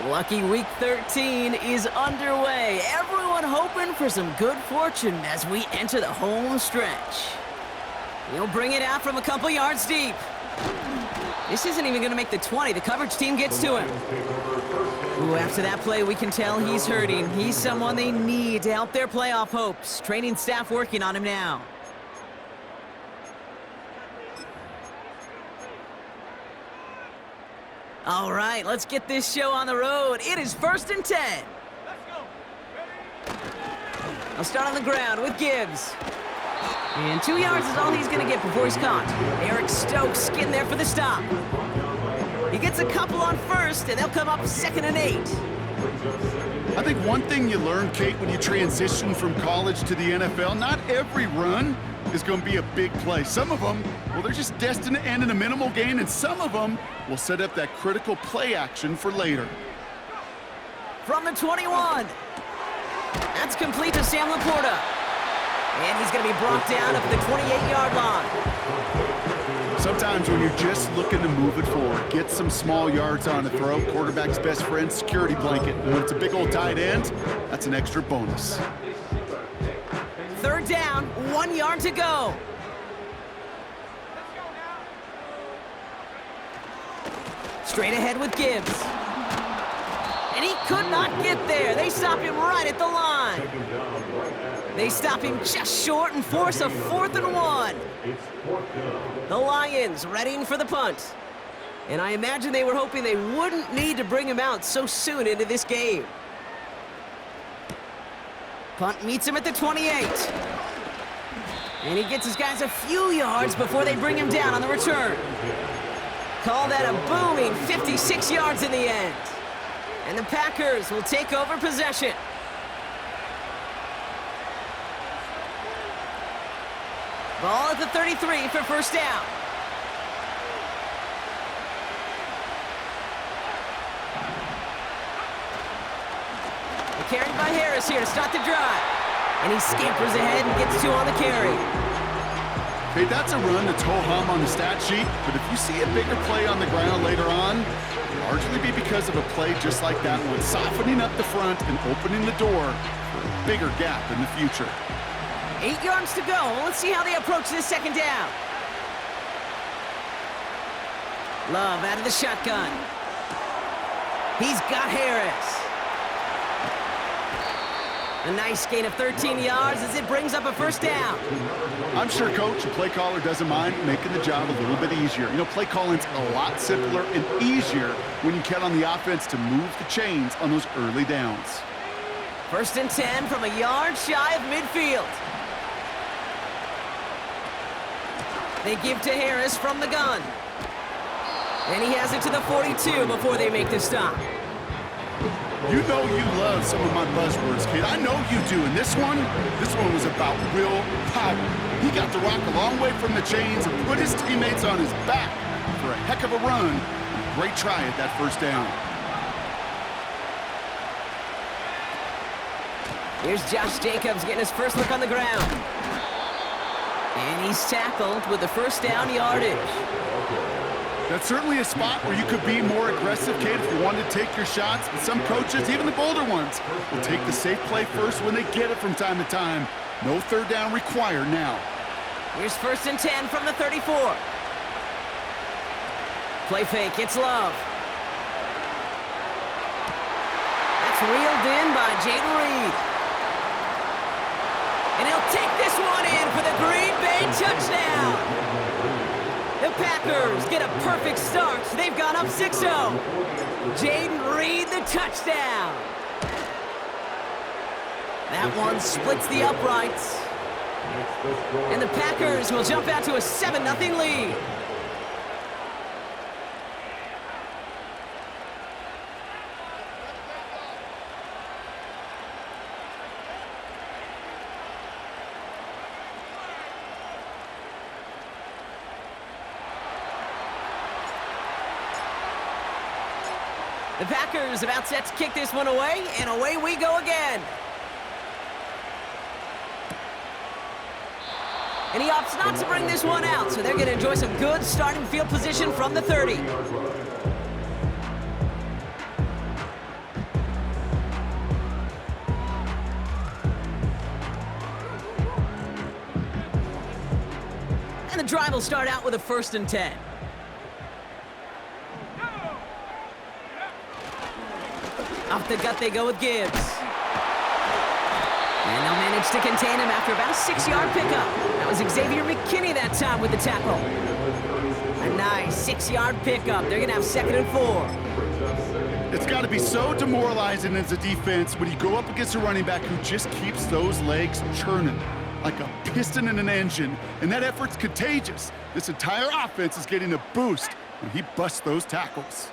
Lucky Week 13 is underway. Everyone hoping for some good fortune as we enter the home stretch. He'll bring it out from a couple yards deep. This isn't even going to make the 20. The coverage team gets to him. Ooh, after that play, we can tell he's hurting. He's someone they need to help their playoff hopes. Training staff working on him now. All right, let's get this show on the road. It is 1st and 10. I'll start on the ground with Gibbs. And 2 yards is all he's going to get before he's caught. Eric Stokes getting there for the stop. He gets a couple on first, and they'll come up 2nd and 8. I think one thing you learn, Kate, when you transition from college to the NFL, not every run is going to be a big play. Some of them, well, they're just destined to end in a minimal gain, and some of them will set up that critical play action for later. From the 21. That's complete to Sam Laporta. And he's going to be brought down at the 28-yard line. Sometimes when you're just looking to move it forward, get some small yards on the throw, quarterback's best friend, security blanket. And when it's a big old tight end, that's an extra bonus. 3rd down, 1 yard to go. Straight ahead with Gibbs. And he could not get there. They stop him right at the line. They stop him just short and force a 4th and 1. The Lions readying for the punt. And I imagine they were hoping they wouldn't need to bring him out so soon into this game. Punt meets him at the 28. And he gets his guys a few yards before they bring him down on the return. Call that a booming 56 yards in the end. And the Packers will take over possession. Ball at the 33 for 1st down. Carried by Harris here to start the drive. And he scampers ahead and gets 2 on the carry. Hey, that's a run that's ho-hum on the stat sheet, but if you see a bigger play on the ground later on, it'll largely be because of a play just like that one, softening up the front and opening the door for a bigger gap in the future. 8 yards to go. Let's see how they approach this 2nd down. Love out of the shotgun. He's got Harris. A nice gain of 13 yards as it brings up a 1st down. I'm sure, Coach, the play caller doesn't mind making the job a little bit easier. You know, play calling's a lot simpler and easier when you count on the offense to move the chains on those early downs. 1st and 10 from a yard shy of midfield. They give to Harris from the gun. And he has it to the 42 before they make the stop. You know you love some of my buzzwords, kid. I know you do. And this one was about real power. He got the rock a long way from the chains and put his teammates on his back for a heck of a run. And a great try at that 1st down. Here's Josh Jacobs getting his first look on the ground. And he's tackled with the 1st down yardage. That's certainly a spot where you could be more aggressive, Kate, if you wanted to take your shots. But some coaches, even the bolder ones, will take the safe play first when they get it from time to time. No 3rd down required now. Here's 1st and 10 from the 34. Play fake, it's Love. That's reeled in by Jaden Reed. And he'll take this one in for the Green Bay touchdown. The Packers get a perfect start. They've gone up 6-0. Jaden Reed, the touchdown. That one splits the uprights. And the Packers will jump out to a 7-0 lead. The Packers about set to kick this one away, and away we go again. And he opts not to bring this one out, so they're going to enjoy some good starting field position from the 30. drive will start out with a 1st and 10. Up the gut they go with Gibbs. And they'll manage to contain him after about a 6-yard pickup. That was Xavier McKinney that time with the tackle. A nice 6-yard pickup. They're going to have 2nd and 4. It's got to be so demoralizing as a defense when you go up against a running back who just keeps those legs churning like a piston in an engine, and that effort's contagious. This entire offense is getting a boost when he busts those tackles.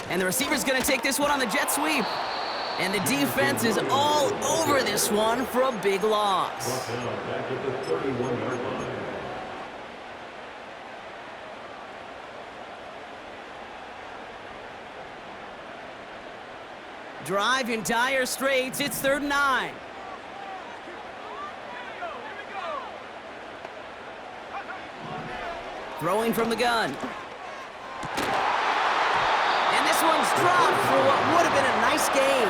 And the receiver's going to take this one on the jet sweep. And the defense is all over this one for a big loss. Drive in dire straits. It's 3rd and 9. Throwing from the gun. And this one's dropped for what would have been a nice gain.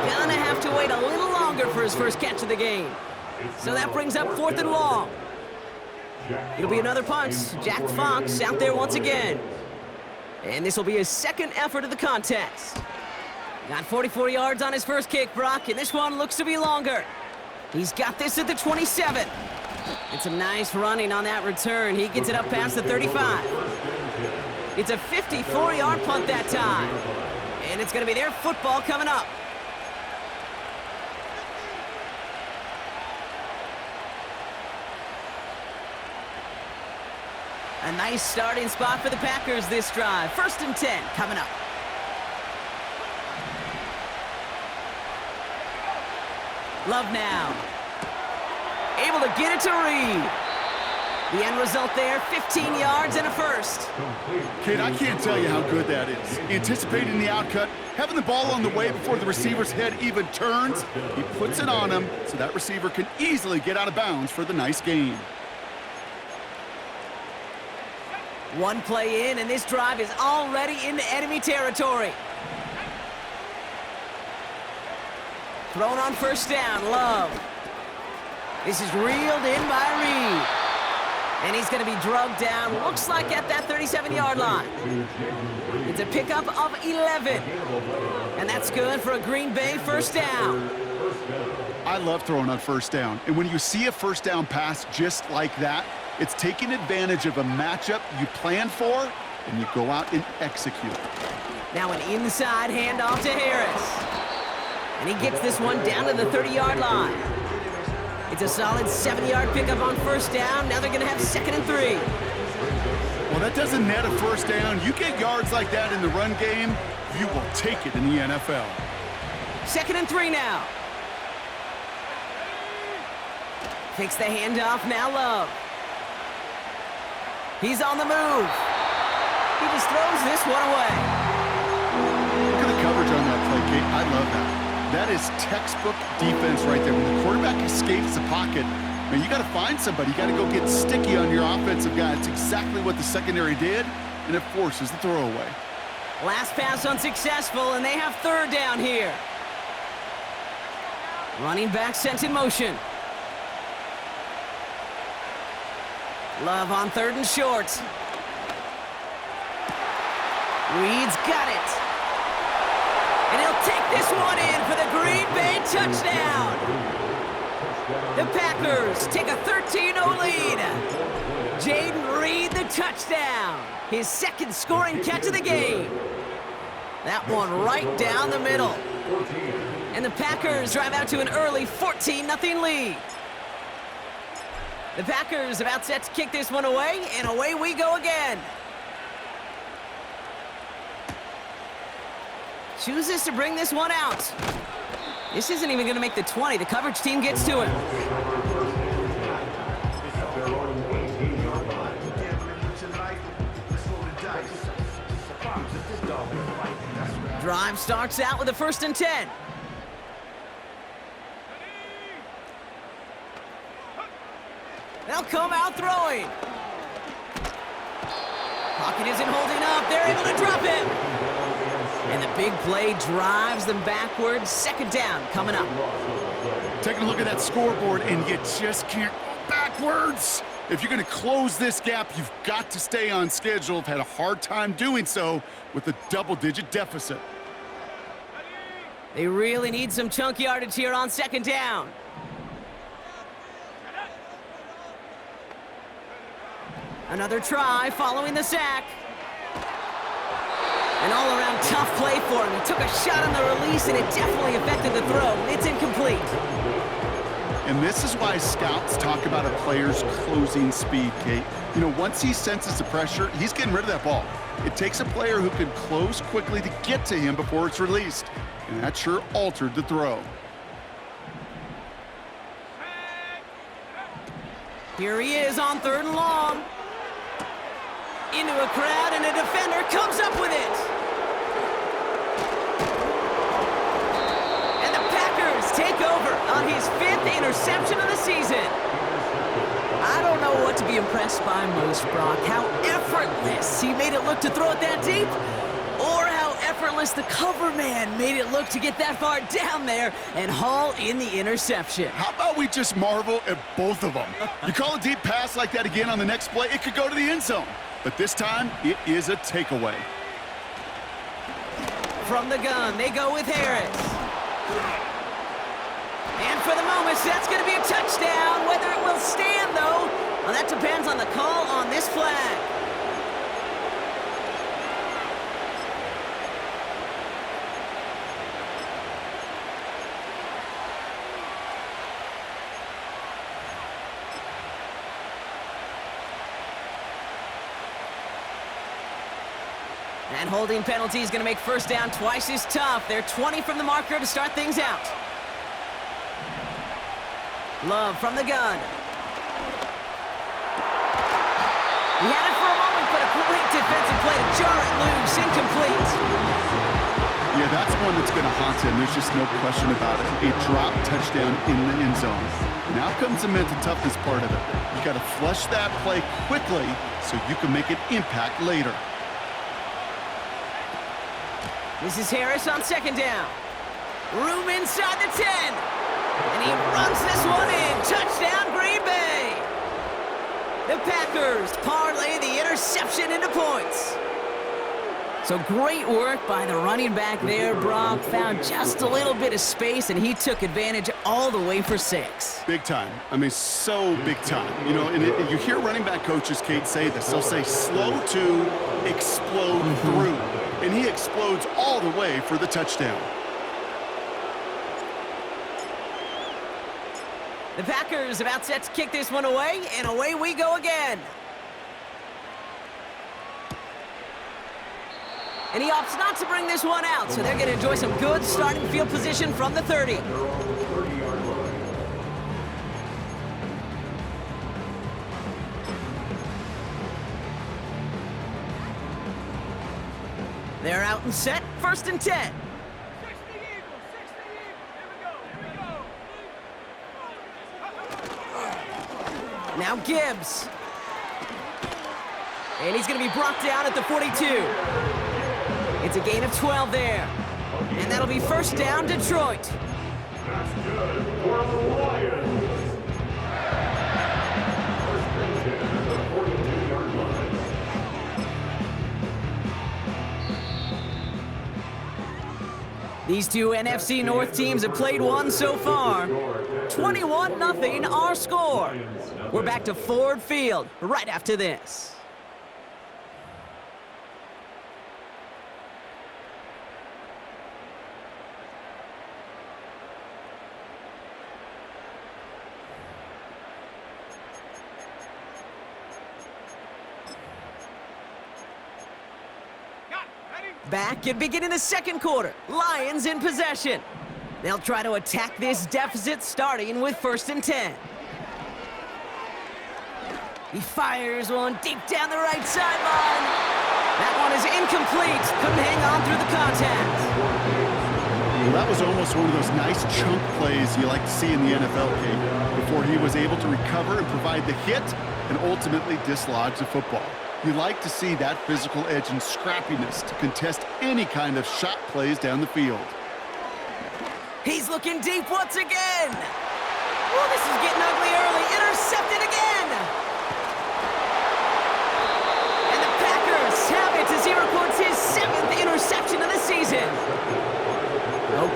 Gonna have to wait a little longer for his first catch of the game. So that brings up 4th and long. It'll be another punt. Jack Fox out there once again. And this will be his 2nd effort of the contest. Got 44 yards on his first kick, Brock, and this one looks to be longer. He's got this at the 27. And some nice running on that return. He gets it up past the 35. It's a 54-yard punt that time. And it's going to be their football coming up. A nice starting spot for the Packers this drive. 1st and 10 coming up. Love now. Able to get it to Reed. The end result there, 15 yards and a 1st. Kid, I can't tell you how good that is. Anticipating the outcut, having the ball on the way before the receiver's head even turns, he puts it on him so that receiver can easily get out of bounds for the nice gain. One play in, and this drive is already into enemy territory. Thrown on 1st down, Love. This is reeled in by Reed. And he's going to be drugged down, looks like at that 37-yard line. It's a pickup of 11. And that's good for a Green Bay 1st down. I love throwing on 1st down. And when you see a 1st down pass just like that, it's taking advantage of a matchup you plan for, and you go out and execute. Now an inside handoff to Harris. And he gets this one down to the 30-yard line. It's a solid 7-yard pickup on 1st down. Now they're going to have 2nd and 3. Well, that doesn't net a 1st down. You get yards like that in the run game, you will take it in the NFL. 2nd and 3 now. Takes the handoff, now Love. He's on the move. He just throws this one away. Look at the coverage on that play, Kate. I love that. That is textbook defense right there. When the quarterback escapes the pocket, man, you got to find somebody. You got to go get sticky on your offensive guy. It's exactly what the secondary did, and it forces the throwaway. Last pass unsuccessful, and they have 3rd down here. Running back sent in motion. Love on 3rd and short. Reed's got it. And he'll take this one in for the Green Bay touchdown. The Packers take a 13-0 lead. Jaden Reed the touchdown. His 2nd scoring catch of the game. That one right down the middle. And the Packers drive out to an early 14-0 lead. The Packers about set to kick this one away, and away we go again. Chooses to bring this one out. This isn't even going to make the 20. The coverage team gets to him. Drive starts out with a 1st and 10. They'll come out throwing. Pocket isn't holding up. They're able to drop him. And the big play drives them backwards. 2nd down coming up. Taking a look at that scoreboard, and you just can't go back backwards. If you're going to close this gap, you've got to stay on schedule. I've had a hard time doing so with a double-digit deficit. They really need some chunk yardage here on second down. Another try following the sack. An all-around tough play for him. He took a shot on the release, and it definitely affected the throw. It's incomplete. And this is why scouts talk about a player's closing speed, Kate. You know, once he senses the pressure, he's getting rid of that ball. It takes a player who can close quickly to get to him before it's released. And that sure altered the throw. Here he is on 3rd and long. Into a crowd, and a defender comes up with it. And the Packers take over on his 5th interception of the season. I don't know what to be impressed by most, Brock. How effortless he made it look to throw it that deep, or how effortless the cover man made it look to get that far down there and haul in the interception. How about we just marvel at both of them? You call a deep pass like that again on the next play, it could go to the end zone. But this time, it is a takeaway. From the gun, they go with Harris. And for the moment, that's going to be a touchdown. Whether it will stand, though, well, that depends on the call on this flag. And holding penalty is going to make first down twice as tough. They're 20 from the marker to start things out. Love from the gun. He had it for a moment, but a great defensive play to jar it loose. Incomplete. Yeah, that's one that's going to haunt him. There's just no question about it. A drop touchdown in the end zone. Now comes the mental toughness part of it. You got to flush that play quickly so you can make an impact later. This is Harris on 2nd down. Room inside the 10. And he runs this one in. Touchdown, Green Bay. The Packers parlay the interception into points. So great work by the running back there, Brock. Found just a little bit of space, and he took advantage all the way for 6. Big time. I mean, so big time. You know, and you hear running back coaches, Kate, say this. They'll say slow to explode through. And he explodes all the way for the touchdown. The Packers about set to kick this one away, and away we go again. And he opts not to bring this one out, so they're going to enjoy some good starting field position from the 30. They're out and set, 1st and 10. Now Gibbs. And he's going to be brought down at the 42. It's a gain of 12 there. And that'll be first down, Detroit. That's good for the Lions. These two NFC North teams have played one so far. 21-0 our score. We're back to Ford Field right after this. Back at beginning the 2nd quarter. Lions in possession. They'll try to attack this deficit starting with 1st and 10. He fires one deep down the right sideline. That one is incomplete. Couldn't hang on through the contact. Well, that was almost one of those nice chunk plays you like to see in the NFL, Kate, before he was able to recover and provide the hit and ultimately dislodge the football. You like to see that physical edge and scrappiness to contest any kind of shot plays down the field. He's looking deep once again. Oh, this is getting ugly early. Intercepted again.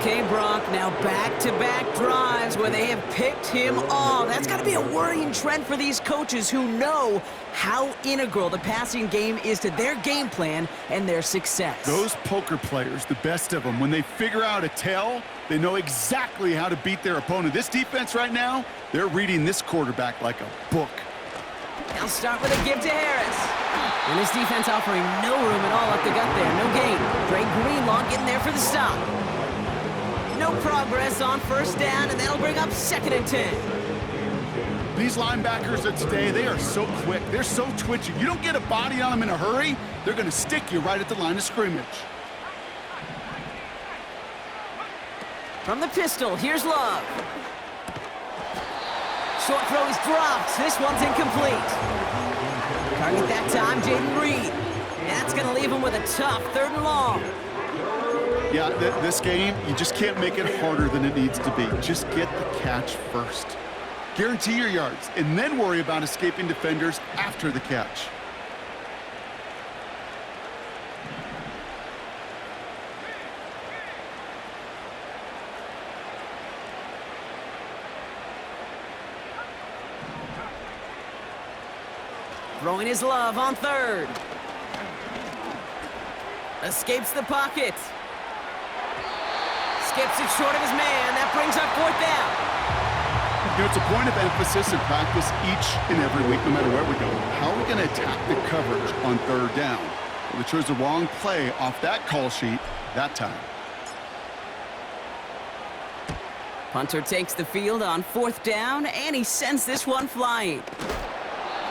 Okay, Brock, now back-to-back drives where they have picked him off. That's got to be a worrying trend for these coaches who know how integral the passing game is to their game plan and their success. Those poker players, the best of them, when they figure out a tell, they know exactly how to beat their opponent. This defense right now, they're reading this quarterback like a book. They'll start with a give to Harris. And this defense offering no room at all up the gut there. No gain. Dre Greenlaw getting there for the stop. No progress on first down, and that'll bring up 2nd and 10. These linebackers of today, they are so quick. They're so twitchy. You don't get a body on them in a hurry, they're going to stick you right at the line of scrimmage. From the pistol, here's Love. Short throw is dropped. This one's incomplete. Target that time, Jaden Reed. And that's going to leave him with a tough 3rd and long. Yeah, this game, you just can't make it harder than it needs to be. Just get the catch first. Guarantee your yards, and then worry about escaping defenders after the catch. Throwing his Love on 3rd. Escapes the pocket. Skips it short of his man. That brings up 4th down. You know, it's a point of emphasis in practice each and every week, no matter where we go. How are we going to attack the coverage on 3rd down? Well, they chose the wrong play off that call sheet that time. Punter takes the field on 4th down, and he sends this one flying.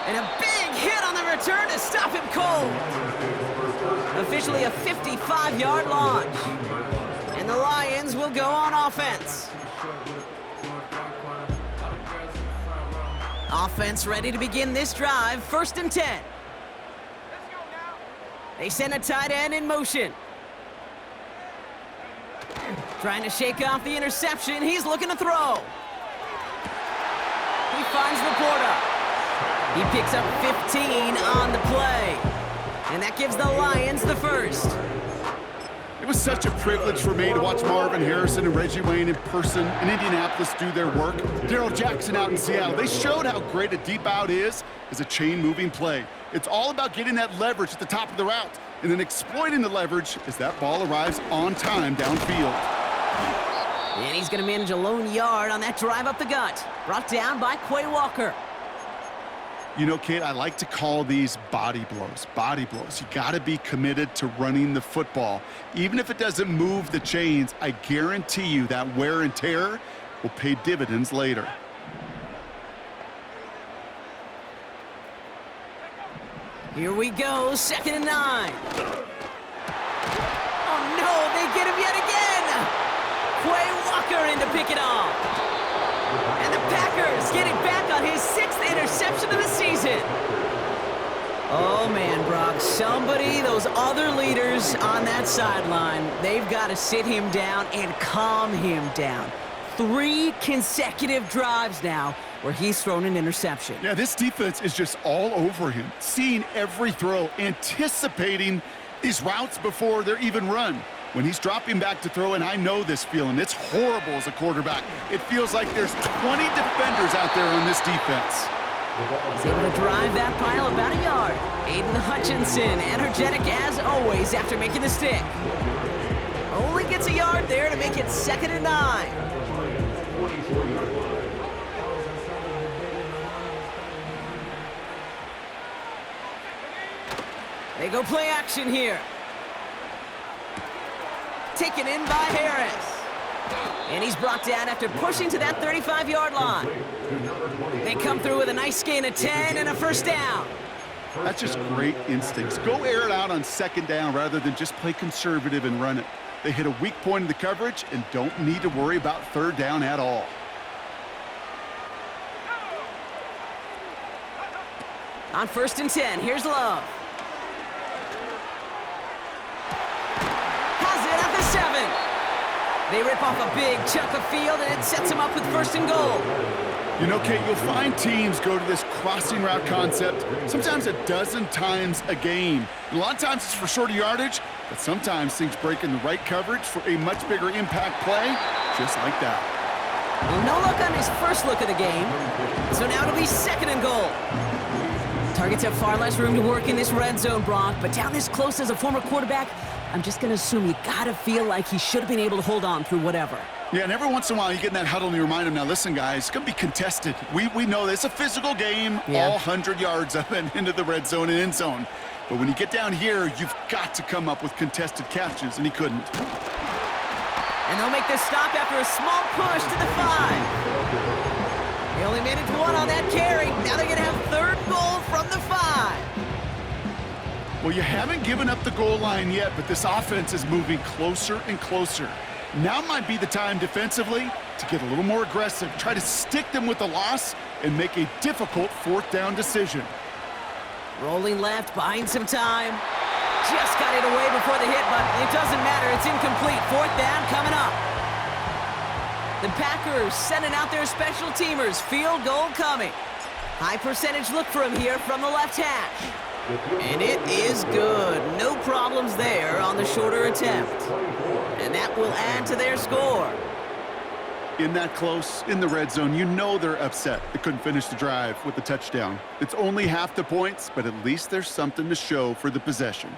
And a big hit on the return to stop him cold. Officially a 55-yard launch. And the Lions will go on offense. Offense ready to begin this drive, 1st and 10. They send a tight end in motion. Trying to shake off the interception. He's looking to throw. He finds Laporta. He picks up 15 on the play. And that gives the Lions the 1st. It was such a privilege for me to watch Marvin Harrison and Reggie Wayne in person in Indianapolis do their work. Darrell Jackson out in Seattle. They showed how great a deep out is as a chain-moving play. It's all about getting that leverage at the top of the route and then exploiting the leverage as that ball arrives on time downfield. And he's going to manage a lone yard on that drive up the gut. Brought down by Quay Walker. You know, Kate, I like to call these body blows. Body blows. You got to be committed to running the football. Even if it doesn't move the chains, I guarantee you that wear and tear will pay dividends later. Here we go, 2nd and 9. Oh no, they get him yet again. Quay Walker in to pick it off. And the Packers getting back on his 6th interception of the season. Oh, man, Brock, somebody, those other leaders on that sideline, they've got to sit him down and calm him down. 3 consecutive drives now where he's thrown an interception. Yeah, this defense is just all over him, seeing every throw, anticipating these routes before they're even run. When he's dropping back to throw, and I know this feeling, it's horrible as a quarterback. It feels like there's 20 defenders out there on this defense. He's able to drive that pile about a yard. Aiden Hutchinson, energetic as always after making the stick. Only gets a yard there to make it 2nd and 9. They go play action here. Taken in by Harris. And he's brought down after pushing to that 35-yard line. They come through with a nice gain of 10 and a 1st down. That's just great instincts. Go air it out on 2nd down rather than just play conservative and run it. They hit a weak point in the coverage and don't need to worry about 3rd down at all. On 1st and 10, here's Love. Has it at the 7. They rip off a big chunk of field, and it sets them up with 1st and goal. You know, Kate, you'll find teams go to this crossing route concept sometimes a dozen times a game. And a lot of times it's for shorter yardage, But sometimes things break in the right coverage for a much bigger impact play, just like that. Well, no luck on his first look of the game. So now it'll be 2nd and goal. Targets have far less room to work in this red zone, Brock, but down this close as a former quarterback, I'm just going to assume you got to feel like he should have been able to hold on through whatever. Yeah, and every once in a while you get in that huddle and you remind him, now listen, guys, it's going to be contested. We know this. It's a physical game, all 100 yards up and into the red zone and end zone. But when you get down here, you've got to come up with contested catches, and he couldn't. And they'll make this stop after a small push to the 5. They only made it to 1 on that carry. Now they're going to have 3rd goal from the 5. Well, you haven't given up the goal line yet, but this offense is moving closer and closer. Now might be the time defensively to get a little more aggressive, try to stick them with the loss, and make a difficult 4th down decision. Rolling left, buying some time. Just got it away before the hit, but it doesn't matter. It's incomplete. 4th down coming up. The Packers sending out their special teamers. Field goal coming. High percentage look for him here from the left hash. And it is good. No problems there on the shorter attempt. And that will add to their score. In that close, in the red zone, you know they're upset they couldn't finish the drive with the touchdown. It's only half the points, but at least there's something to show for the possession.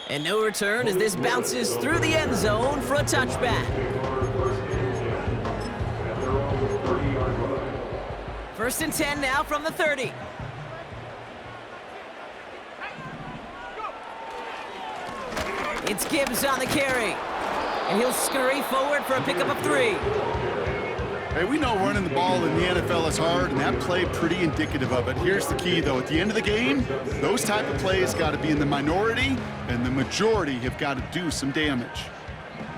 And no return as this bounces through the end zone for a touchback. 1st and 10 now from the 30. It's Gibbs on the carry. And he'll scurry forward for a pickup of 3. Hey, we know running the ball in the NFL is hard, and that play pretty indicative of it. Here's the key, though. At the end of the game, those type of plays got to be in the minority, and the majority have got to do some damage.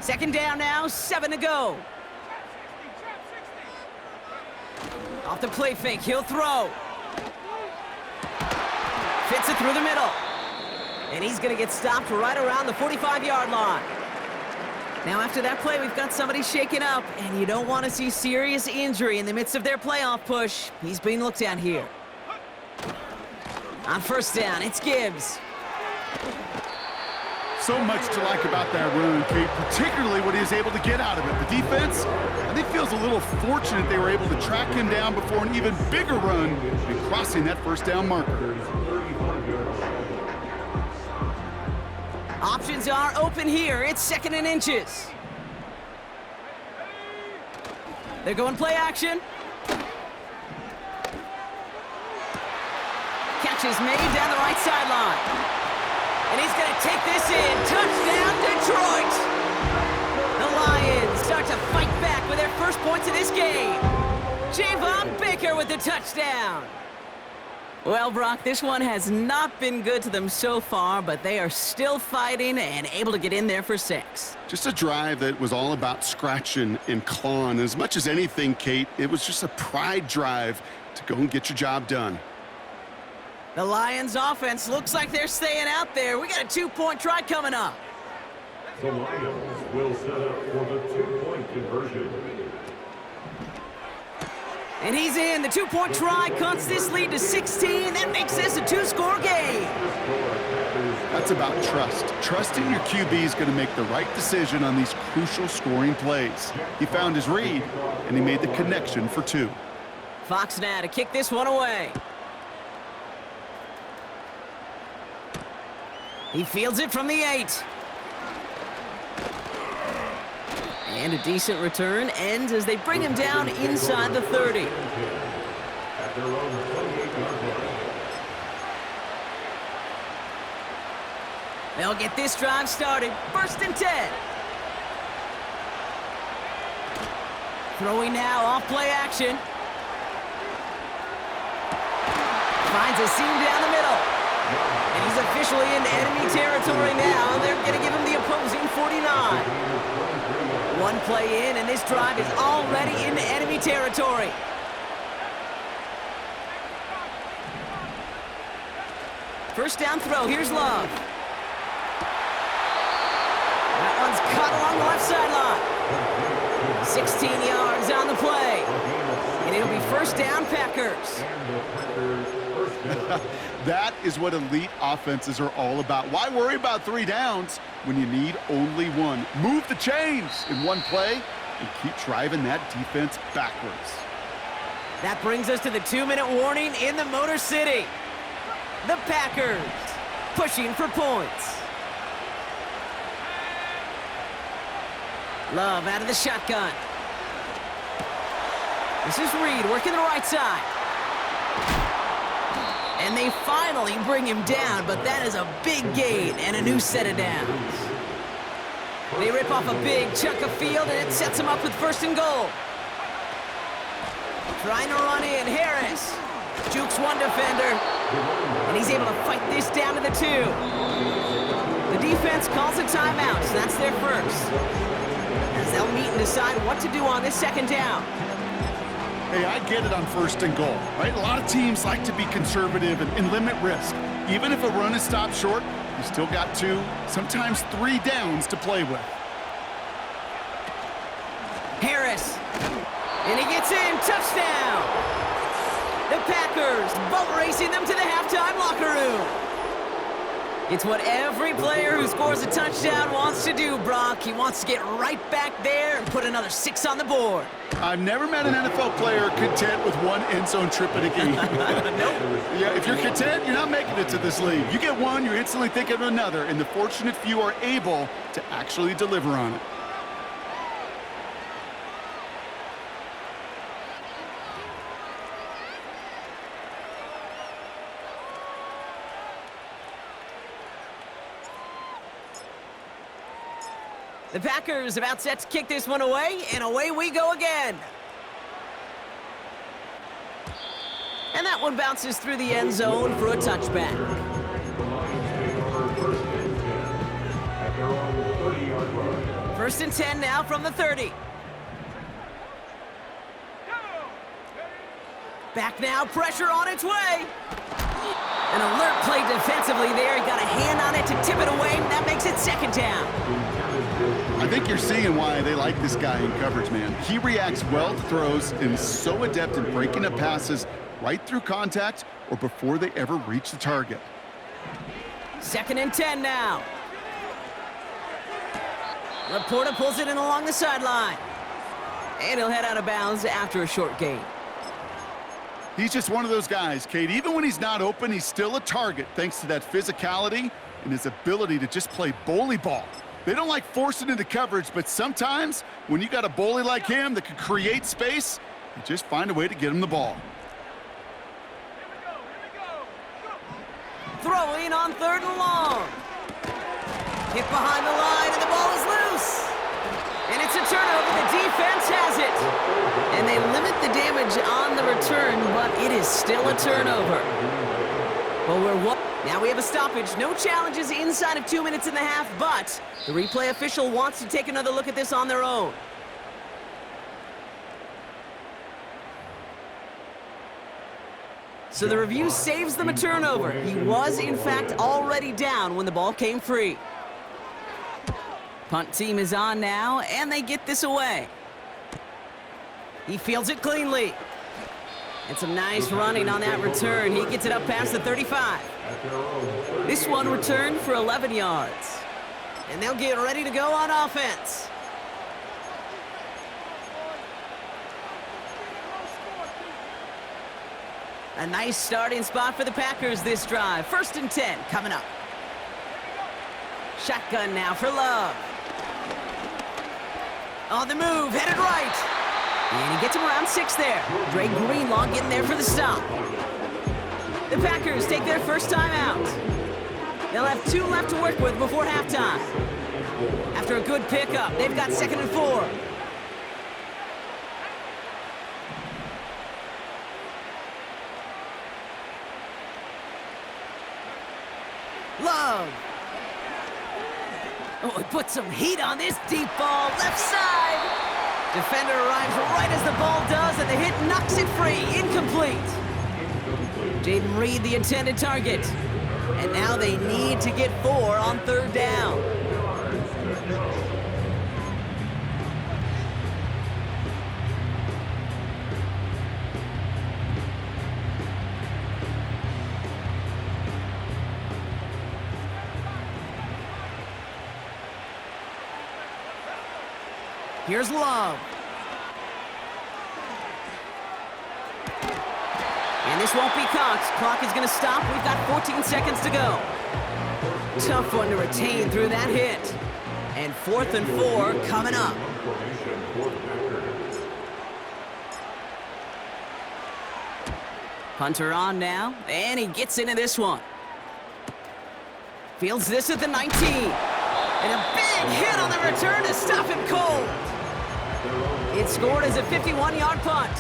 2nd down now, 7 to go. Off the play fake, he'll throw. Fits it through the middle. And he's going to get stopped right around the 45-yard line. Now after that play, we've got somebody shaken up, and you don't want to see serious injury in the midst of their playoff push. He's being looked at here. On 1st down, it's Gibbs. So much to like about that run, Kate, particularly what he was able to get out of it. The defense, I think, feels a little fortunate they were able to track him down before an even bigger run and crossing that 1st down marker. Options are open here. It's 2nd and inches. They're going play action. Catch is made down the right sideline. And he's going to take this in. Touchdown, Detroit! The Lions start to fight back with their first points of this game. Javon Baker with the touchdown. Well, Brock, this one has not been good to them so far, but they are still fighting and able to get in there for 6. Just a drive that was all about scratching and clawing. As much as anything, Kate, it was just a pride drive to go and get your job done. The Lions offense looks like they're staying out there. We got a 2-point try coming up. The Lions will set up for the 2-point conversion. And he's in. The 2-point try cuts this lead to 16. That makes this a 2-score game. That's about trust. Trusting your QB is going to make the right decision on these crucial scoring plays. He found his read, and he made the connection for 2. Fox now to kick this one away. He fields it from the 8. And a decent return ends as they bring him down inside the 30. They'll get this drive started. 1st and 10. Throwing now off play action. Finds a seam down the middle. And he's officially in enemy territory now. They're going to give him the opposing 49. One play in, and this drive is already into enemy territory. First down throw. Here's Love. That one's caught along the left sideline. 16 yards on the play. And it'll be first down, Packers. And the Packers first down. That is what elite offenses are all about. Why worry about 3 downs when you need only 1? Move the chains in one play and keep driving that defense backwards. That brings us to the 2-minute warning in the Motor City. The Packers pushing for points. Love out of the shotgun. This is Reed working the right side. And they finally bring him down, but that is a big gain and a new set of downs. They rip off a big chunk of field, and it sets him up with first and goal. Trying to run in, Harris. Jukes one defender, and he's able to fight this down to the 2. The defense calls a timeout, so that's their first. As they'll meet and decide what to do on this second down. Hey, I get it on first and goal, right? A lot of teams like to be conservative and limit risk. Even if a run is stopped short, you still got 2, sometimes 3 downs to play with. Harris, and he gets in, touchdown! The Packers boat racing them to the halftime locker room. It's what every player who scores a touchdown wants to do, Brock. He wants to get right back there and put another 6 on the board. I've never met an NFL player content with 1 end zone trip in a game. Nope. Yeah, if you're content, you're not making it to this league. You get 1, you're instantly thinking of another, and the fortunate few are able to actually deliver on it. The Packers about set to kick this one away, and away we go again. And that one bounces through the end zone for a touchback. At their own 30-yard line. First and 10 now from the 30. Back now, pressure on its way. An alert play defensively there. He got a hand on it to tip it away, and that makes it second down. I think you're seeing why they like this guy in coverage, man. He reacts well to throws and is so adept in breaking up passes right through contact or before they ever reach the target. Second and 10 now. Laporta pulls it in along the sideline. And he'll head out of bounds after a short gain. He's just one of those guys, Kate. Even when he's not open, he's still a target thanks to that physicality and his ability to just play bully ball. They don't like forcing into coverage, but sometimes when you got a bully like him that can create space, you just find a way to get him the ball. Throwing on 3rd and long. Hit behind the line, and the ball is loose. And it's a turnover. The defense has it. And they limit the damage on the return, but it is still a turnover. Well, we're one. Now we have a stoppage. No challenges inside of 2 minutes and a half, but the replay official wants to take another look at this on their own. So the review saves them a turnover. He was, in fact, already down when the ball came free. Punt team is on now, and they get this away. He fields it cleanly. And some nice running on that return. He gets it up past the 35. This one returned for 11 yards. And they'll get ready to go on offense. A nice starting spot for the Packers this drive. 1st and 10 coming up. Shotgun now for Love. On the move, headed right. And he gets him around 6 there. Dre Greenlaw getting there for the stop. The Packers take their first time out. They'll have 2 left to work with before halftime. After a good pickup, they've got 2nd and 4. Love. Oh, he put some heat on this deep ball, left side. Defender arrives right as the ball does, and the hit knocks it free. Incomplete. Jaden Reed, the intended target. And now they need to get 4 on 3rd down. Here's Love. And this won't be Cox. Clock is going to stop. We've got 14 seconds to go. Tough one to retain through that hit. And 4th and 4 coming up. Hunter on now, and he gets into this one. Fields this at the 19. And a big hit on the return to stop him cold. It's scored as a 51-yard punt.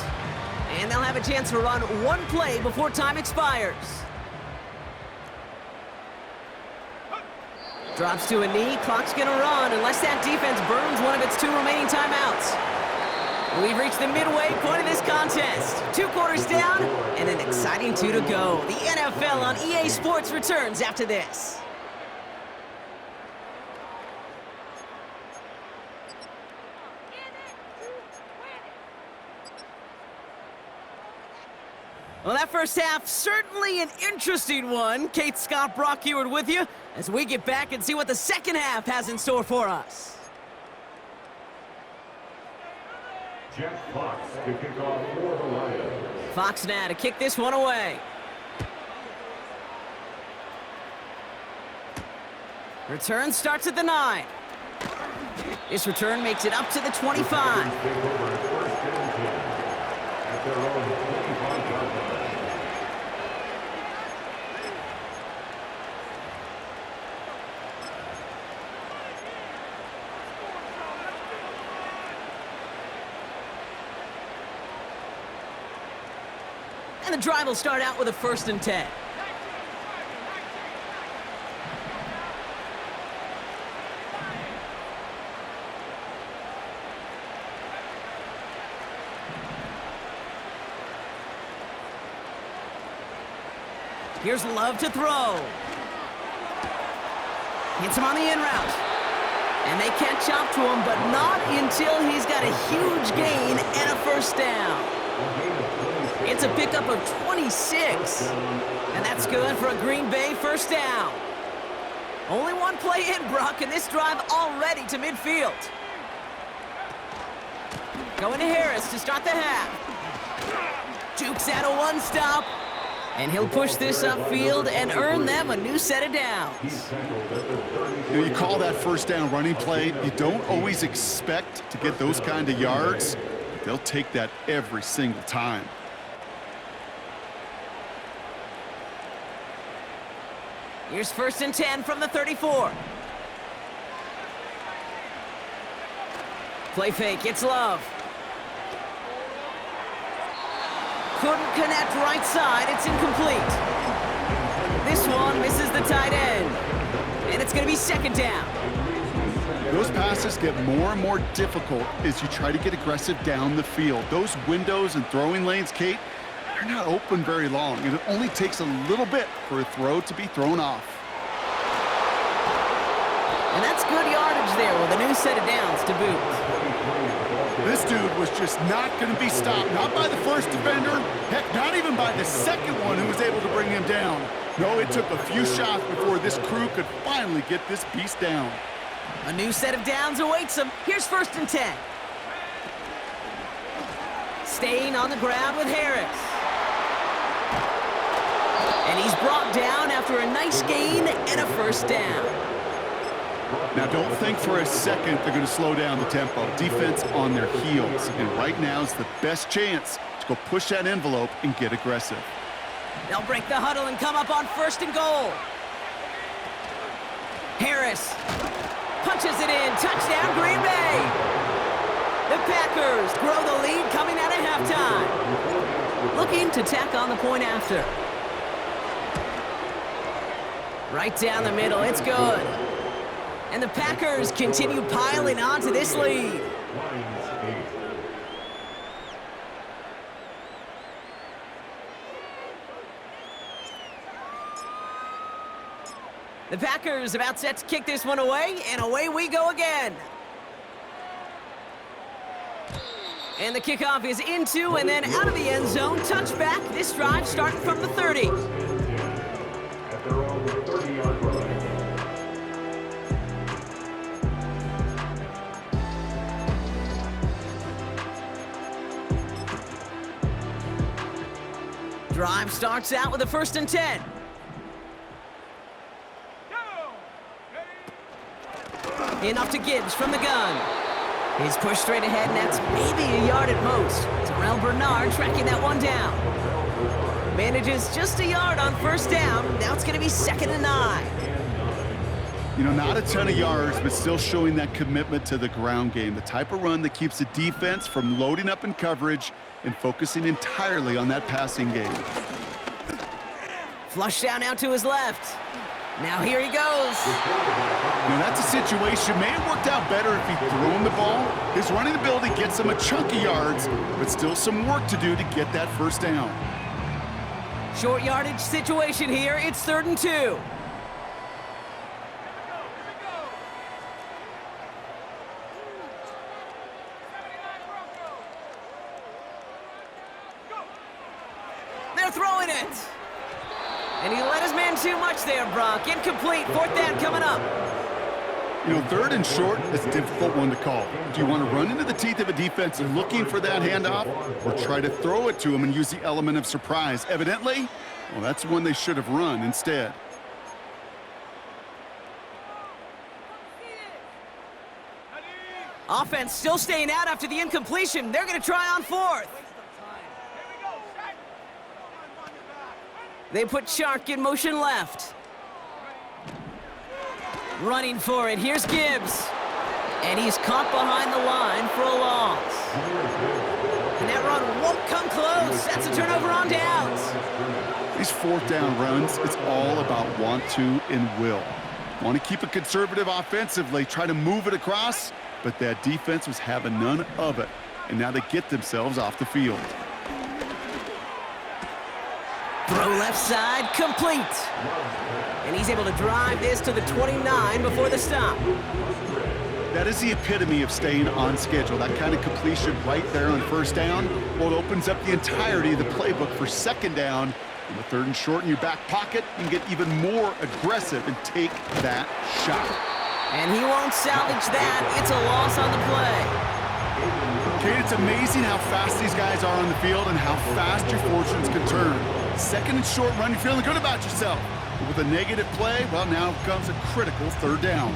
And they'll have a chance to run one play before time expires. Drops to a knee, clock's gonna run unless that defense burns one of its 2 remaining timeouts. We've reached the midway point of this contest. 2 quarters down and an exciting 2 to go. The NFL on EA Sports returns after this. Well, that first half, certainly an interesting one. Kate, Scott, Brock Eward with you as we get back and see what the second half has in store for us. Jeff Fox to kick off for the Lions. Fox now to kick this one away. Return starts at the 9. This return makes it up to the 25. At their own 25-yard line. And the drive will start out with a 1st and 10. Here's Love to throw. Hits him on the in route. And they catch up to him, but not until he's got a huge gain and a 1st down. It's a pickup of 26. And that's good for a Green Bay 1st down. Only one play in, Brock, and this drive already to midfield. Going to Harris to start the half. Jukes out a 1-stop. And he'll push this upfield and earn them a new set of downs. You call that 1st down running play. You don't always expect to get those kind of yards. But they'll take that every single time. Here's 1st and 10 from the 34. Play fake, it's Love. Couldn't connect right side, it's incomplete. This one misses the tight end. And it's gonna be 2nd down. Those passes get more and more difficult as you try to get aggressive down the field. Those windows and throwing lanes, Kate, they're not open very long, and it only takes a little bit for a throw to be thrown off. And that's good yardage there with a new set of downs to boot. This dude was just not going to be stopped, not by the 1st defender, heck, not even by the 2nd one who was able to bring him down. No, it took a few shots before this crew could finally get this beast down. A new set of downs awaits him. Here's 1st and 10. Staying on the ground with Harris. And he's brought down after a nice gain and a 1st down. Now, don't think for a second they're going to slow down the tempo. Defense on their heels, and right now is the best chance to go push that envelope and get aggressive. They'll break the huddle and come up on 1st and goal. Harris punches it in. Touchdown, Green Bay. The Packers grow the lead coming out of halftime. Looking to tack on the point after. Right down the middle, it's good. And the Packers continue piling on to this lead. The Packers about set to kick this one away, and away we go again. And the kickoff is into and then out of the end zone. Touchback. This drive starting from the 30. At their own 30-yard line. Drive starts out with a 1st and 10. Enough to Gibbs from the gun. He's pushed straight ahead, and that's maybe a yard at most. Terrell Bernard tracking that one down. Manages just a yard on 1st down. Now it's going to be 2nd and 9. You know, not a ton of yards, but still showing that commitment to the ground game. The type of run that keeps the defense from loading up in coverage and focusing entirely on that passing game. Flush down out to his left. Now here he goes. Now that's a situation, may have worked out better if he'd thrown the ball. His running ability gets him a chunk of yards, but still some work to do to get that 1st down. Short yardage situation here. It's 3rd and 2. They're throwing it. And he let his man too much there, Brock. Incomplete. 4th down coming up. You know, 3rd and short is a difficult one to call. Do you want to run into the teeth of a defense looking for that handoff, or try to throw it to him and use the element of surprise? Evidently, well, that's one they should have run instead. Offense still staying out after the incompletion. They're going to try on 4th. They put Shark in motion left. Running for it. Here's Gibbs. And he's caught behind the line for a loss. And that run won't come close. That's a turnover on downs. These 4th down runs, it's all about want to and will. Want to keep it conservative offensively, try to move it across, but that defense was having none of it. And now they get themselves off the field. Throw left side, complete. And he's able to drive this to the 29 before the stop. That is the epitome of staying on schedule. That kind of completion right there on 1st down, well, it opens up the entirety of the playbook for 2nd down. And with 3rd and short in your back pocket, you can get even more aggressive and take that shot. And he won't salvage that. It's a loss on the play. Kate, it's amazing how fast these guys are on the field and how fast your fortunes can turn. 2nd and short run, you're feeling good about yourself. But with a negative play, well, now comes a critical 3rd down.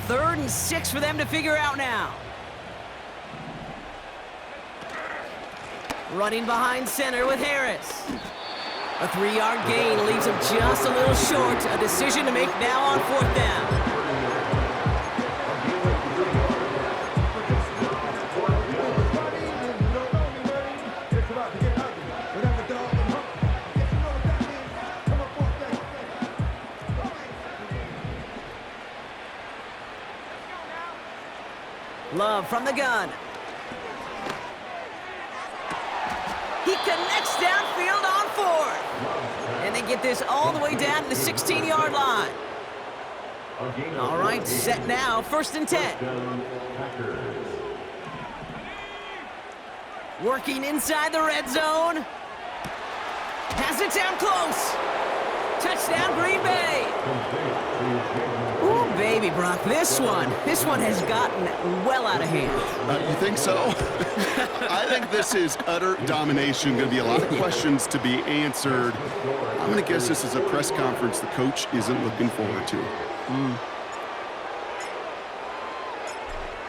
Third and 6 for them to figure out now. Running behind center with Harris. A 3-yard gain leaves him just a little short. A decision to make now on 4th down. Love from the gun. He connects downfield on 4th. And they get this all the way down to the 16-yard line. All right, set now, 1st and 10. Working inside the red zone. Has it down close. Touchdown, Green Bay. Ooh, baby, Brock, this one has gotten well out of hand. You think so? I think this is utter domination. Going to be a lot of questions to be answered. I'm going to guess this is a press conference the coach isn't looking forward to.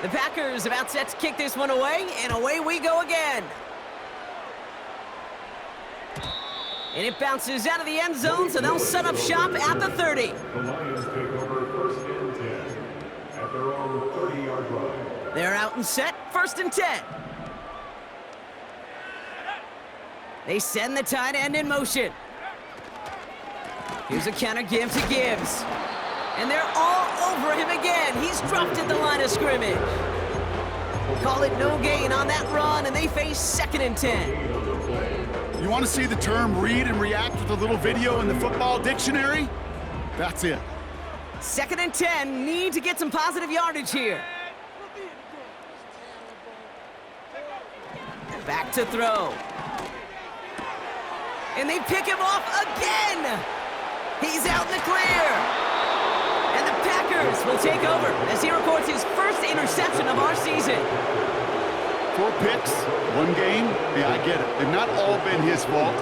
The Packers about set to kick this one away, and away we go again. And it bounces out of the end zone, so they'll set up shop at the 30. The Lions take over 1st and 10 at their own 30-yard line. They're out and set, 1st and 10. They send the tight end in motion. Here's a counter give to Gibbs. And they're all over him again. He's dropped at the line of scrimmage. Call it no gain on that run, and they face 2nd and 10. You want to see the term read and react with a little video in the football dictionary? That's it. 2nd and 10, need to get some positive yardage here. Back to throw. And they pick him off again. He's out in the clear. And the Packers Packers will take over as he records his first interception of our season. 4 picks, 1 game. Yeah, I get it. They've not all been his fault,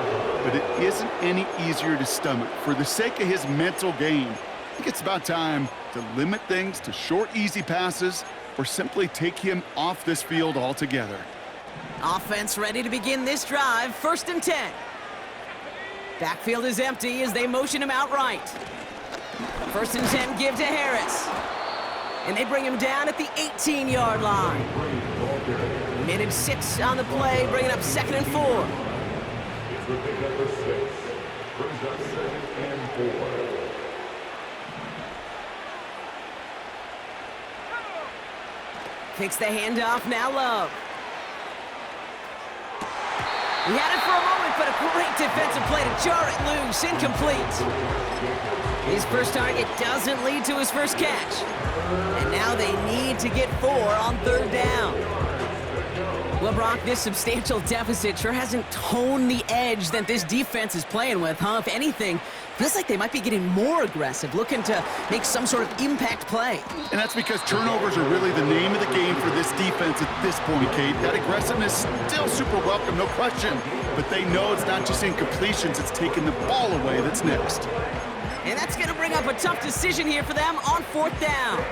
but it isn't any easier to stomach. For the sake of his mental game, I think it's about time to limit things to short, easy passes or simply take him off this field altogether. Offense ready to begin this drive, 1st and 10. Backfield is empty as they motion him out right. 1st and 10 give to Harris. And they bring him down at the 18-yard line. Minute 6 on the play, bringing up 2nd and 4. It's with pick number 6. Brings up 2nd and 4. Takes the handoff, now Love. He had it for a moment, but a great defensive play to jar it loose, incomplete. His first target doesn't lead to his first catch. And now they need to get 4 on 3rd down. Well, Brock, this substantial deficit sure hasn't toned the edge that this defense is playing with, huh? If anything, feels like they might be getting more aggressive, looking to make some sort of impact play. And that's because turnovers are really the name of the game for this defense at this point, Kate. That aggressiveness is still super welcome, no question. But they know it's not just incompletions, it's taking the ball away that's next. And that's going to bring up a tough decision here for them on 4th down.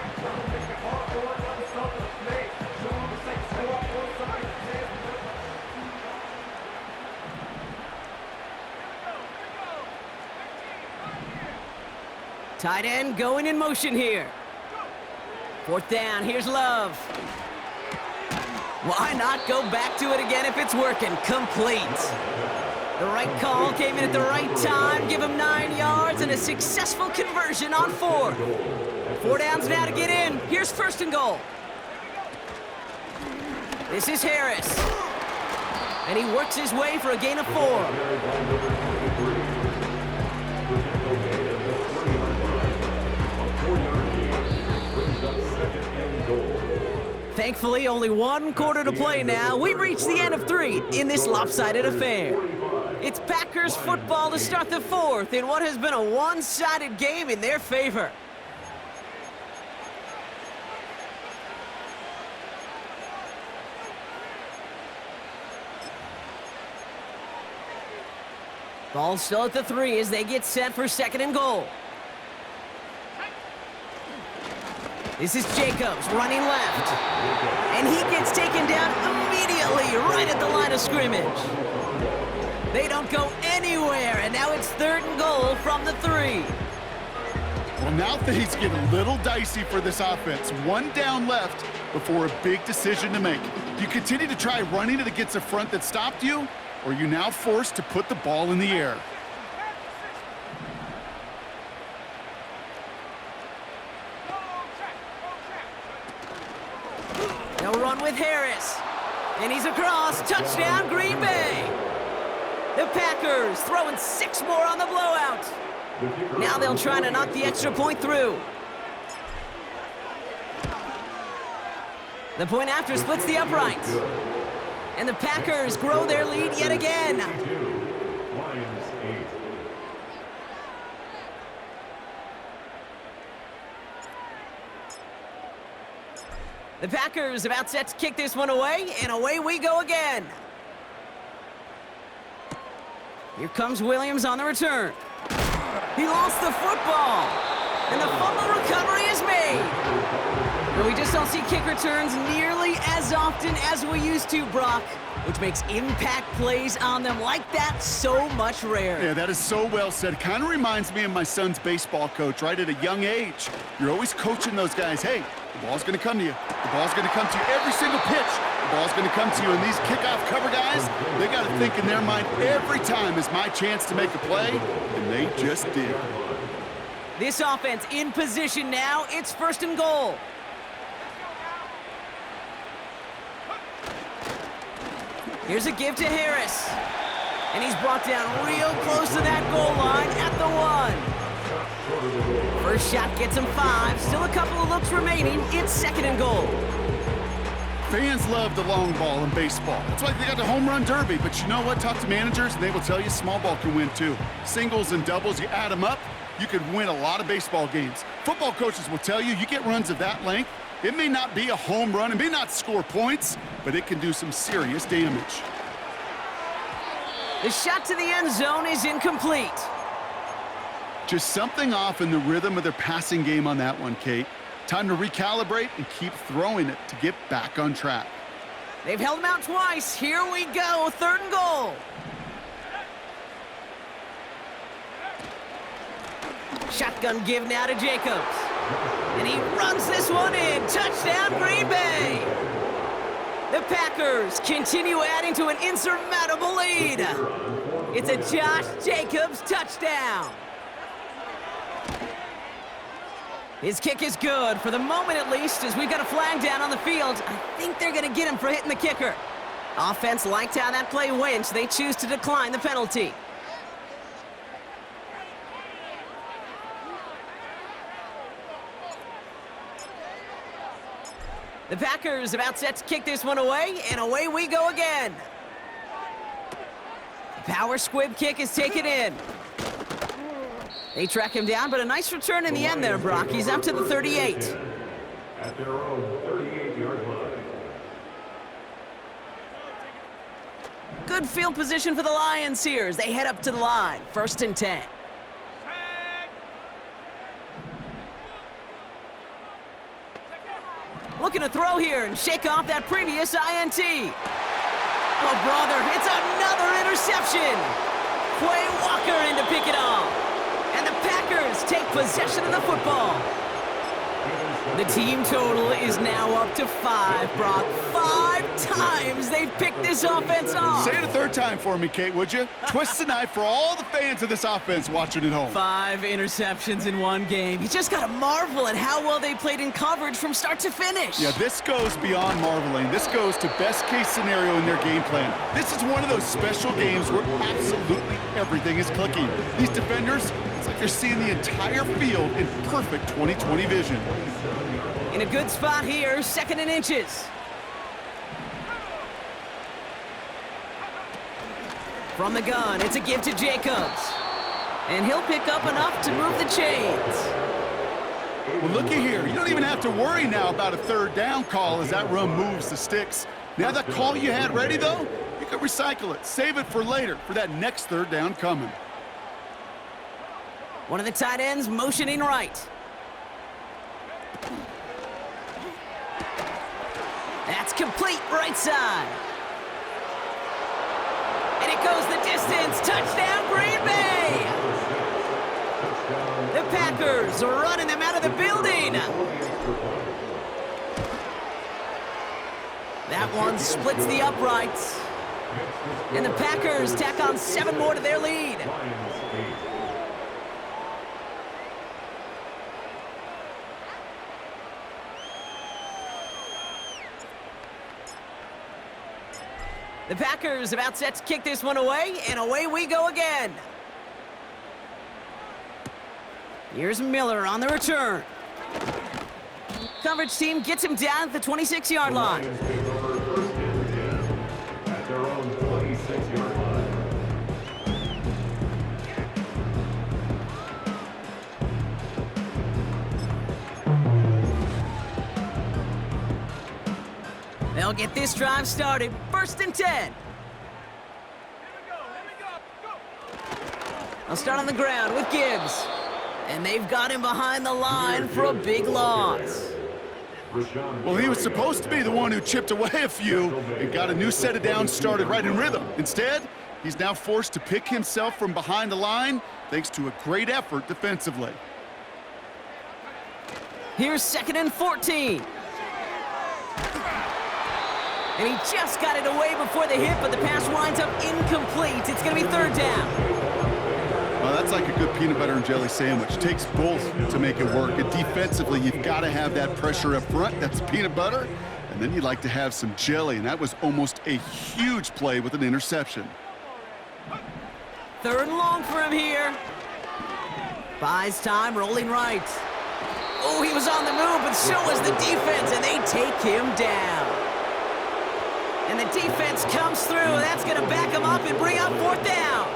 Tight end going in motion here. 4th down, here's Love. Why not go back to it again if it's working? Complete. The right call came in at the right time, give him 9 yards and a successful conversion on 4. 4 downs now to get in. Here's 1st and goal. This is Harris. And he works his way for a gain of 4. Thankfully, only 1 quarter to play now. We've reached the end of 3 in this lopsided affair. It's Packers football to start the 4th in what has been a one-sided game in their favor. Ball still at the 3 as they get set for 2nd and goal. This is Jacobs running left. And he gets taken down immediately right at the line of scrimmage. They don't go anywhere, and now it's 3rd and goal from the 3. Well, now things get a little dicey for this offense. 1 down left before a big decision to make. Do you continue to try running it against a front that stopped you, or are you now forced to put the ball in the air? They'll run with Harris. And he's across. Touchdown, Green Bay. The Packers throwing 6 more on the blowout. Now they'll try to knock the extra point through. The point after splits the uprights. And the Packers grow their lead yet again. The Packers about set to kick this one away, and away we go again. Here comes Williams on the return. He lost the football, and the fumble recovery is made. But we just don't see kick returns nearly as often as we used to, Brock, which makes impact plays on them like that so much rarer. Yeah, that is so well said. Kind of reminds me of my son's baseball coach, right? At a young age, you're always coaching those guys, hey, the ball's going to come to you. The ball's going to come to you every single pitch. The ball's going to come to you. And these kickoff cover guys, they got to think in their mind every time is my chance to make a play, and they just did. This offense in position now. It's 1st and goal. Here's a give to Harris. And he's brought down real close to that goal line at the 1. First shot gets him 5. Still a couple of looks remaining. It's 2nd and goal. Fans love the long ball in baseball. It's like they got the home run derby, but you know what? Talk to managers, and they will tell you small ball can win too. Singles and doubles, you add them up, you could win a lot of baseball games. Football coaches will tell you, you get runs of that length, it may not be a home run, it may not score points, but it can do some serious damage. The shot to the end zone is incomplete. Just something off in the rhythm of their passing game on that one, Kate. Time to recalibrate and keep throwing it to get back on track. They've held him out twice. Here we go, 3rd and goal. Shotgun give now to Jacobs. And he runs this one in. Touchdown, Green Bay. The Packers continue adding to an insurmountable lead. It's a Josh Jacobs touchdown. His kick is good, for the moment at least, as we've got a flag down on the field. I think they're going to get him for hitting the kicker. Offense liked how that play went, so they choose to decline the penalty. The Packers about set to kick this one away, and away we go again. The power squib kick is taken in. They track him down, but a nice return in the end there, Brock. He's up to the 38. At their own 38-yard line. Good field position for the Lions here as they head up to the line. 1st and 10. Looking to throw here and shake off that previous INT. Oh, brother, it's another interception. Quay Walker in to pick it off. And the Packers take possession of the football. The team total is now up to 5, Brock. 5 times they've picked this offense off. Say it a 3rd time for me, Kate, would you? Twist the knife for all the fans of this offense watching at home. 5 interceptions in one game. You just got to marvel at how well they played in coverage from start to finish. Yeah, this goes beyond marveling. This goes to best-case scenario in their game plan. This is one of those special games where absolutely everything is clicking. These defenders, it's like they're seeing the entire field in perfect 20/20 vision. In a good spot here, 2nd and inches. From the gun, it's a give to Jacobs. And he'll pick up enough to move the chains. Well, looky here. You don't even have to worry now about a 3rd down call as that run moves the sticks. Now that call you had ready, though, you can recycle it. Save it for later, for that next 3rd down coming. One of the tight ends motioning right. That's complete right side. And it goes the distance. Touchdown, Green Bay! The Packers are running them out of the building. That one splits the uprights. And the Packers tack on 7 more to their lead. The Packers about set to kick this one away, and away we go again. Here's Miller on the return. Coverage team gets him down at the 26-yard line. At their own 26-yard line. They'll get this drive started. 1st and 10. They'll start on the ground with Gibbs. And they've got him behind the line for a big loss. Well, he was supposed to be the one who chipped away a few and got a new set of downs started right in rhythm. Instead, he's now forced to pick himself from behind the line thanks to a great effort defensively. Here's 2nd and 14. And he just got it away before the hit, but the pass winds up incomplete. It's going to be 3rd down. Well, that's like a good peanut butter and jelly sandwich. It takes both to make it work. And defensively, you've got to have that pressure up front. That's peanut butter. And then you'd like to have some jelly. And that was almost a huge play with an interception. 3rd and long for him here. Buys time, rolling right. Oh, he was on the move, but so was the defense, and they take him down. And the defense comes through. That's going to back him up and bring up 4th down.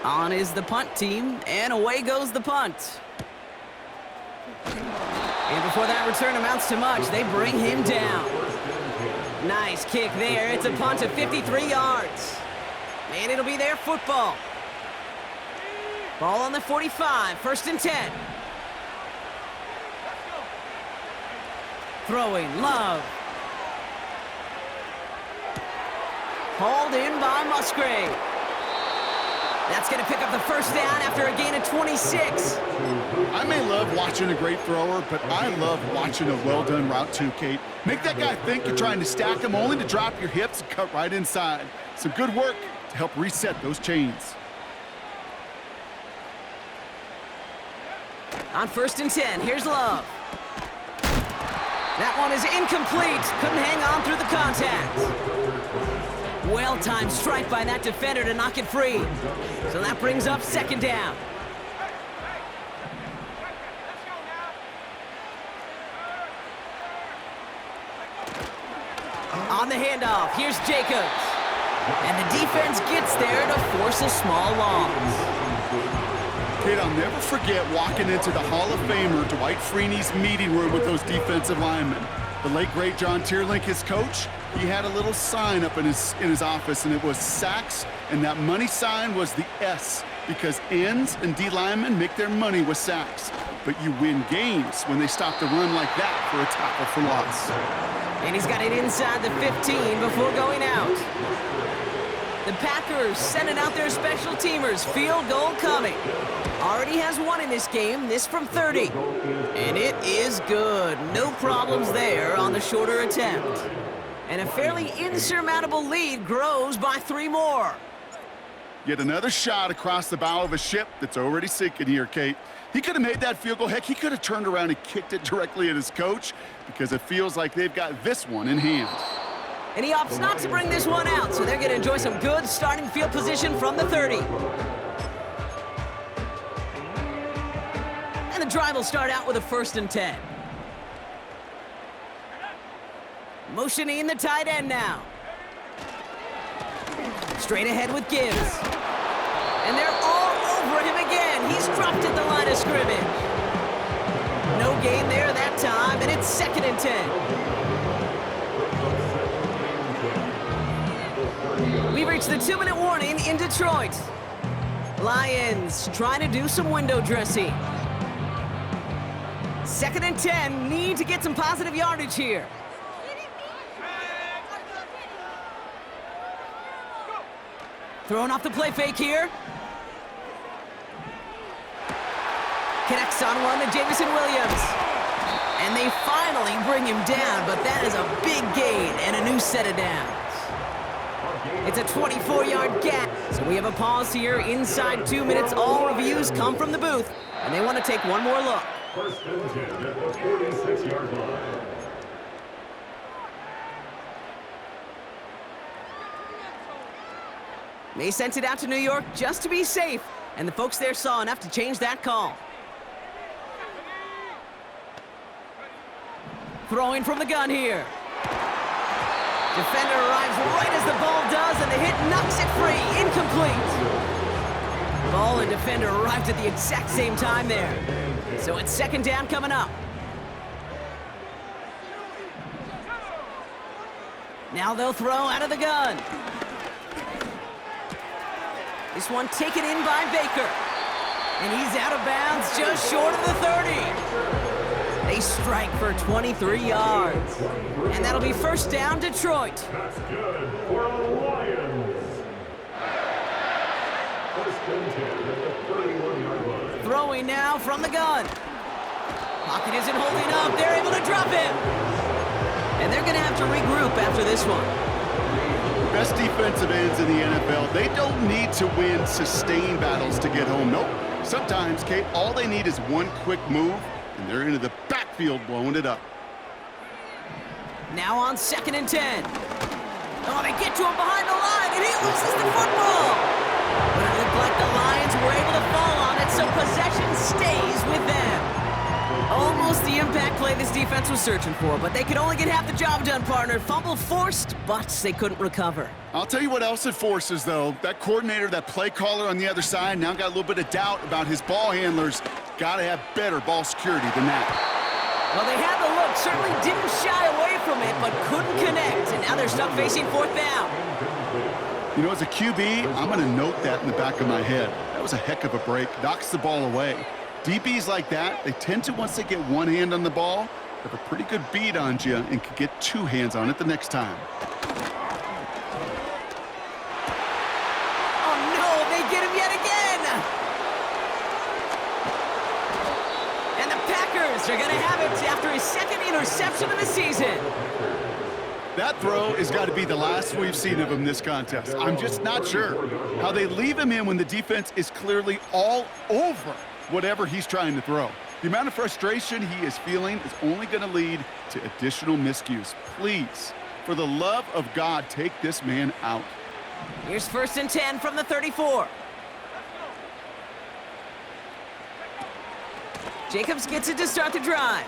On is the punt team, and away goes the punt. And before that return amounts to much, they bring him down. Nice kick there. It's a punt of 53 yards. And it'll be their football. Ball on the 45, 1st and 10. Throwing, Love. Hauled in by Musgrave. That's going to pick up the 1st down after a gain of 26. I may love watching a great thrower, but I love watching a well-done route too, Kate. Make that guy think you're trying to stack him, only to drop your hips and cut right inside. Some good work to help reset those chains. On 1st and 10, here's Love. That one is incomplete. Couldn't hang on through the contact. Well-timed strike by that defender to knock it free. So that brings up 2nd down. On the handoff, here's Jacobs. And the defense gets there to force a small loss. Kate, I'll never forget walking into the Hall of Famer Dwight Freeney's meeting room with those defensive linemen. The late, great John Tierlink, his coach, he had a little sign up in his office, and it was sacks, and that money sign was the S, because ends and D linemen make their money with sacks. But you win games when they stop the run like that for a tackle for loss. And he's got it inside the 15 before going out. The Packers sending out their special teamers. Field goal coming. Already has one in this game, this from 30. And it is good. No problems there on the shorter attempt. And a fairly insurmountable lead grows by 3 more. Yet another shot across the bow of a ship that's already sinking here, Kate. He could have made that field goal. Heck, he could have turned around and kicked it directly at his coach, because it feels like they've got this one in hand. And he opts not to bring this one out, so they're going to enjoy some good starting field position from the 30. And the drive will start out with a 1st and 10. Motioning the tight end now. Straight ahead with Gibbs. And they're all over him again. He's dropped at the line of scrimmage. No gain there that time, and it's 2nd and 10. We've reached the 2-minute warning in Detroit. Lions trying to do some window dressing. 2nd and 10, need to get some positive yardage here. Throwing off the play fake here. Connects on one to Jamison Williams. And they finally bring him down, but that is a big gain and a new set of downs. It's a 24-yard gap. So we have a pause here inside 2 minutes. All reviews come from the booth, and they want to take one more look. 1st and 10 at the 46-yard line. They sent it out to New York just to be safe, and the folks there saw enough to change that call. Throwing from the gun here. Defender arrives right as the ball does, and the hit knocks it free. Incomplete. Ball and defender arrived at the exact same time there. So it's 2nd down coming up. Now they'll throw out of the gun. This one taken in by Baker. And he's out of bounds just short of the 30. They strike for 23 yards. And that'll be 1st down, Detroit. That's good for the Lions. 1st and 10 at the 31-yard line. Throwing now from the gun. Pocket isn't holding up. They're able to drop him. And they're going to have to regroup after this one. Best defensive ends in the NFL, they don't need to win sustained battles to get home. Nope. Sometimes, Kate, all they need is one quick move, and they're into the backfield blowing it up. Now on 2nd and 10. Oh, they get to him behind the line, and he loses the football. But it looked like the Lions were able to fall on it, so possession stays with them. Almost the impact play this defense was searching for, but they could only get half the job done, partner. Fumble forced, but they couldn't recover. I'll tell you what else it forces, though. That coordinator, that play caller on the other side, now got a little bit of doubt about his ball handlers. Got to have better ball security than that. Well, they had the look, certainly didn't shy away from it, but couldn't connect, and now they're stuck facing fourth down. You know, as a QB, I'm going to note that in the back of my head. That was a heck of a break. Knocks the ball away. DBs like that, they tend to, once they get one hand on the ball, have a pretty good beat on you and can get two hands on it the next time. Oh, no, they get him yet again! And the Packers are going to have it after his second interception of the season. That throw has got to be the last we've seen of him this contest. I'm just not sure how they leave him in when the defense is clearly all over whatever he's trying to throw. The amount of frustration he is feeling is only going to lead to additional miscues. Please, for the love of God, take this man out. Here's 1st and 10 from the 34. Jacobs gets it to start the drive.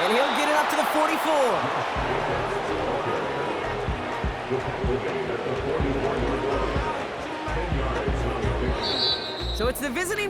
And he'll get it up to the 44. So it's the visiting